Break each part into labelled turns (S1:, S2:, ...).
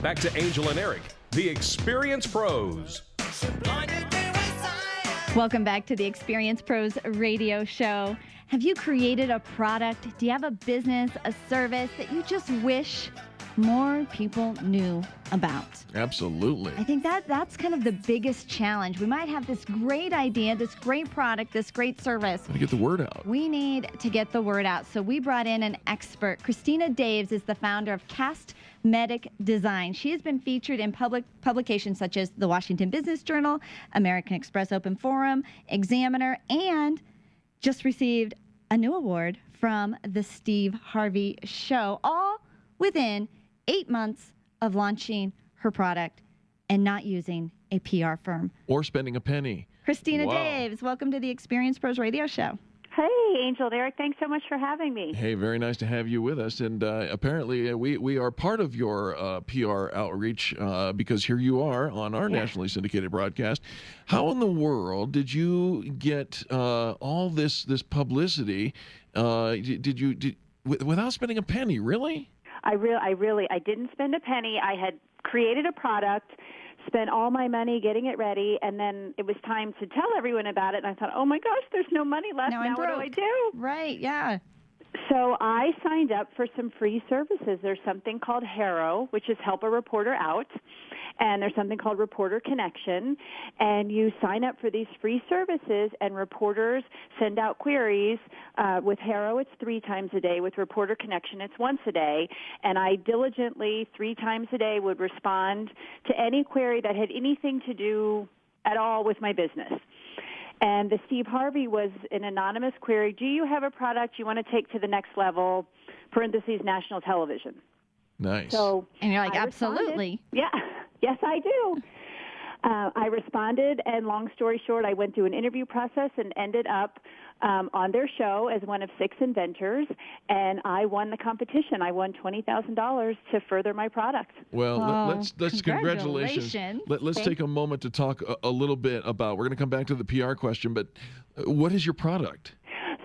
S1: Back to Angel and Eric, the Experience Pros.
S2: Welcome back to the Experience Pros radio show. Have you created a product? Do you have a business, a service that you just wish more people knew about?
S3: Absolutely.
S2: I think that's kind of the biggest challenge. We might have this great idea, this great product, this great service.
S3: Got to get the word out.
S2: We need to get the word out. So we brought in an expert. Christina Daves is the founder of Castmedic Design. She has been featured in public publications such as the Washington Business Journal, American Express Open Forum, Examiner, and just received a new award from the Steve Harvey Show, all within 8 months of launching her product and not using a PR firm.
S3: Or spending a penny.
S2: Christina
S3: Wow.
S2: Daves, welcome to the Experience Pros radio show.
S4: Hey, Angel and Eric, thanks so much for having me.
S3: Hey, very nice to have you with us. And apparently we are part of your PR outreach because here you are on our nationally syndicated broadcast. How in the world did you get all this publicity? Without spending a penny, really?
S4: I didn't spend a penny. I had created a product, spent all my money getting it ready, and then it was time to tell everyone about it. And I thought, oh my gosh, there's no money left. Now what do I do?
S2: Right, yeah.
S4: So I signed up for some free services. There's something called HARO, which is Help a Reporter Out, and there's something called Reporter Connection. And you sign up for these free services, and reporters send out queries. With HARO, it's 3 times a day. With Reporter Connection, it's once a day. And I diligently, 3 times a day, would respond to any query that had anything to do at all with my business. And the Steve Harvey was an anonymous query. Do you have a product you want to take to the next level, parentheses, national television?
S3: Nice.
S4: So
S2: And you're like,
S4: I
S2: absolutely.
S4: responded. Yeah, yes, I do. I responded, and long story short, I went through an interview process and ended up on their show as one of 6 inventors, and I won the competition. I won $20,000 to further my product.
S3: Well,
S2: Well,
S3: let's congratulations. Let's take a moment to talk a little bit about. We're going to come back to the PR question, but what is your product?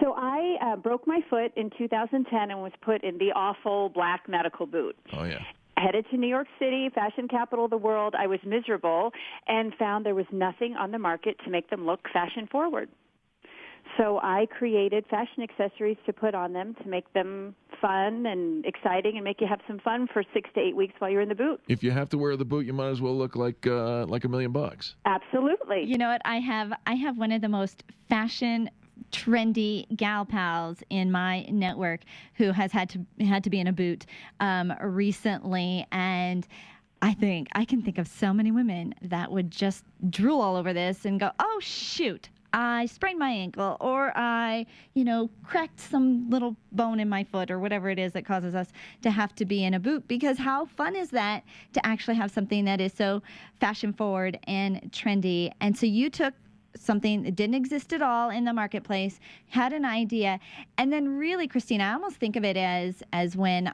S4: So I broke my foot in 2010 and was put in the awful black medical boot.
S3: Oh, yeah.
S4: Headed to New York City, fashion capital of the world. I was miserable and found there was nothing on the market to make them look fashion forward. So I created fashion accessories to put on them to make them fun and exciting and make you have some fun for 6 to 8 weeks while you're in the boot.
S3: If you have to wear the boot, you might as well look like $1 million.
S4: Absolutely.
S2: You know what? I have one of the most fashion trendy gal pals in my network who has had to be in a boot recently, and I can think of so many women that would just drool all over this and go, oh shoot, I sprained my ankle, or I cracked some little bone in my foot, or whatever it is that causes us to have to be in a boot. Because how fun is that to actually have something that is so fashion forward and trendy? And so you took something that didn't exist at all in the marketplace, had an idea, and then really, Christina, I almost think of it as when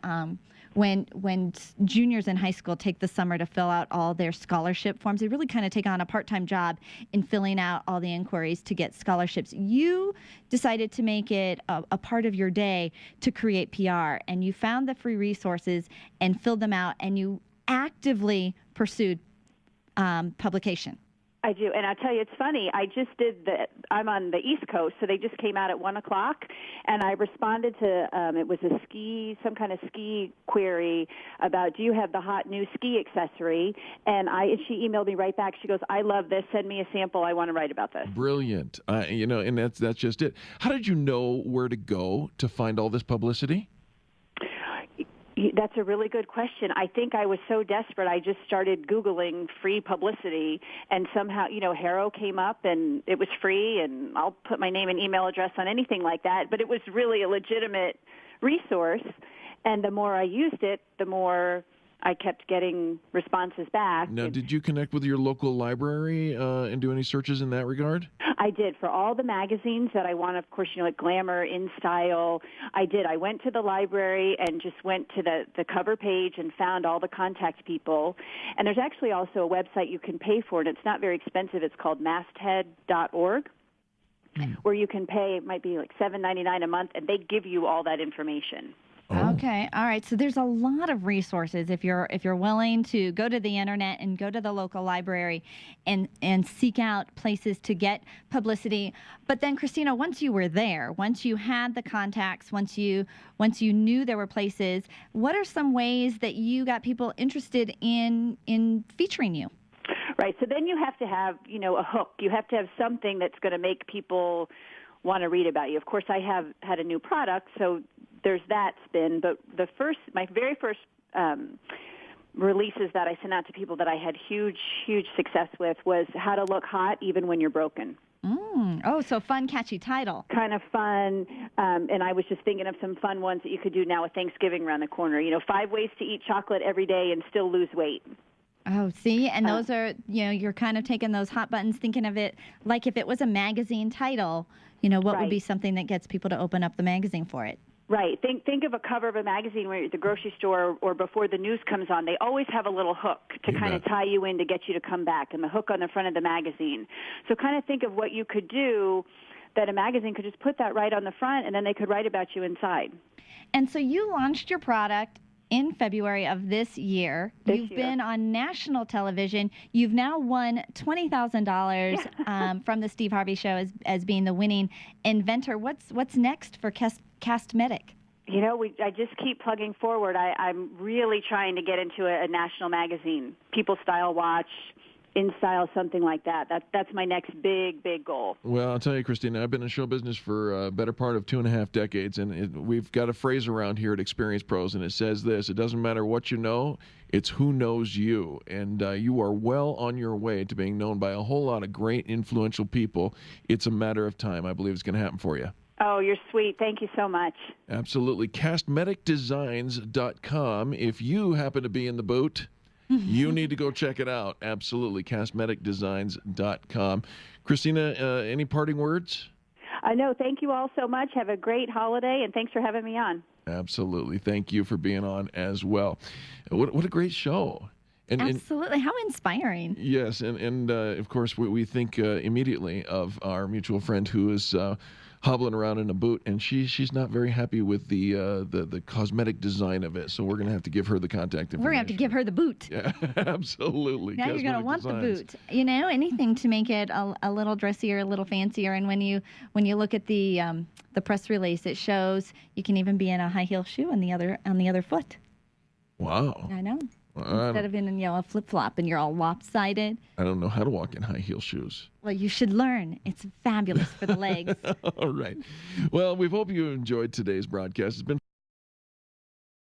S2: juniors in high school take the summer to fill out all their scholarship forms. They really kind of take on a part-time job in filling out all the inquiries to get scholarships. You decided to make it a part of your day to create PR, and you found the free resources and filled them out, and you actively pursued publication.
S4: I do, and I'll tell you, it's funny. I just did I'm on the East Coast, so they just came out at 1:00, and I responded to it was some kind of ski query about, do you have the hot new ski accessory? And she emailed me right back. She goes, I love this. Send me a sample. I want to write about this.
S3: Brilliant. And that's just it. How did you know where to go to find all this publicity?
S4: That's a really good question. I think I was so desperate, I just started Googling free publicity, and somehow, HARO came up, and it was free, and I'll put my name and email address on anything like that, but it was really a legitimate resource, and the more I used it, the more I kept getting responses back.
S3: Now, did you connect with your local library and do any searches in that regard?
S4: I did. For all the magazines that I want, of course, like Glamour, InStyle, I did. I went to the library and just went to the cover page and found all the contact people. And there's actually also a website you can pay for, and it's not very expensive. It's called masthead.org. Where you can pay, it might be like $7.99 a month, and they give you all that information.
S3: Oh.
S2: Okay. All right. So there's a lot of resources if you're willing to go to the internet and go to the local library and seek out places to get publicity. But then, Christina, once you were there, once you had the contacts, once you knew there were places, what are some ways that you got people interested in featuring you?
S4: Right. So then you have to have, a hook. You have to have something that's going to make people want to read about you. Of course, I have had a new product, so there's that spin. But my very first releases that I sent out to people that I had huge success with was how to look hot even when you're broken.
S2: Oh, so fun, catchy title.
S4: Kind of fun. And I was just thinking of some fun ones that you could do now with Thanksgiving around the corner. 5 ways to eat chocolate every day and still lose weight.
S2: Oh, see, and those are, you're kind of taking those hot buttons, thinking of it like if it was a magazine title, what would be something that gets people to open up the magazine for it?
S4: Right. Think of a cover of a magazine where you're at the grocery store or before the news comes on. They always have a little hook to kind of tie you in to get you to come back, and the hook on the front of the magazine. So kind of think of what you could do that a magazine could just put that right on the front, and then they could write about you inside.
S2: And so you launched your product in February of this year. You've been on national television. You've now won $20,000 from the Steve Harvey Show as being the winning inventor. What's next for Castmetic?
S4: I just keep plugging forward. I'm really trying to get into a national magazine, People Style Watch, In Style, something like that. That's my next big goal.
S3: Well, I'll tell you, Christina, I've been in show business for a better part of 2.5 decades, and we've got a phrase around here at Experience Pros, and it says this: it doesn't matter what you know, it's who knows you. And you are well on your way to being known by a whole lot of great, influential people. It's a matter of time. I believe it's going to happen for you.
S4: Oh, you're sweet. Thank you so much.
S3: Absolutely. Castmeticdesigns.com. If you happen to be in the boot, you need to go check it out. Absolutely. Castmeticdesigns.com. Christina, any parting words?
S4: No, thank you all so much. Have a great holiday, and thanks for having me on.
S3: Absolutely. Thank you for being on as well. What a great show.
S2: Absolutely. How inspiring.
S3: Yes, and of course, we think immediately of our mutual friend who is hobbling around in a boot, and she's not very happy with the cosmetic design of it. So we're going to have to give her the contact information.
S2: We're going to have to give her the boot.
S3: Yeah, absolutely.
S2: Now you're going to want the boot. Anything to make it a little dressier, a little fancier. And when you look at the press release, it shows you can even be in a high heel shoe on the other foot.
S3: Wow.
S2: I know. Instead of in a flip-flop and you're all lopsided.
S3: I don't know how to walk in high heel shoes.
S2: Well, you should learn. It's fabulous for the legs.
S3: All right. Well, we hope you enjoyed today's broadcast. It's been